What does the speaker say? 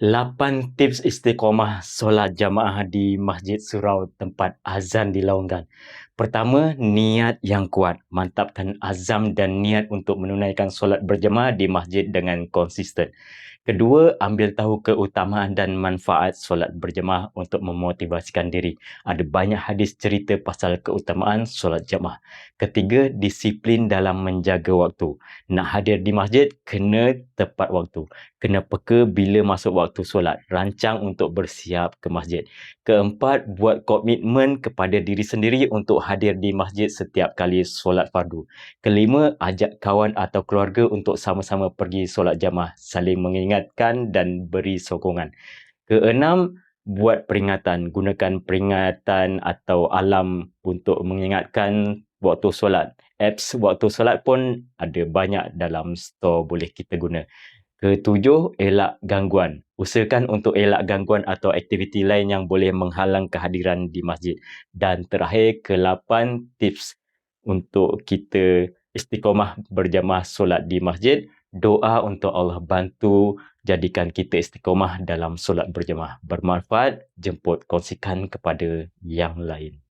8 tips istiqamah solat jamaah di Masjid Surau tempat azan dilaungkan. Pertama, niat yang kuat. Mantapkan azam dan niat untuk menunaikan solat berjemaah di masjid dengan konsisten. Kedua, ambil tahu keutamaan dan manfaat solat berjemaah untuk memotivasikan diri. Ada banyak hadis cerita pasal keutamaan solat jemaah. Ketiga, disiplin dalam menjaga waktu. Nak hadir di masjid, kena tepat waktu. Kena peka bila masuk waktu solat. Rancang untuk bersiap ke masjid. Keempat, buat komitmen kepada diri sendiri untuk hadir di masjid setiap kali solat fardu. Kelima, ajak kawan atau keluarga untuk sama-sama pergi solat jamaah, saling mengingatkan dan beri sokongan. Keenam, buat peringatan. Gunakan peringatan atau alarm untuk mengingatkan waktu solat. Apps waktu solat pun ada banyak dalam store boleh kita guna. Ketujuh, elak gangguan. Usahakan untuk elak gangguan atau aktiviti lain yang boleh menghalang kehadiran di masjid. Dan terakhir, ke-8 tips untuk kita istiqamah berjamaah solat di masjid. Doa untuk Allah bantu jadikan kita istiqamah dalam solat berjamaah. Bermanfaat, jemput kongsikan kepada yang lain.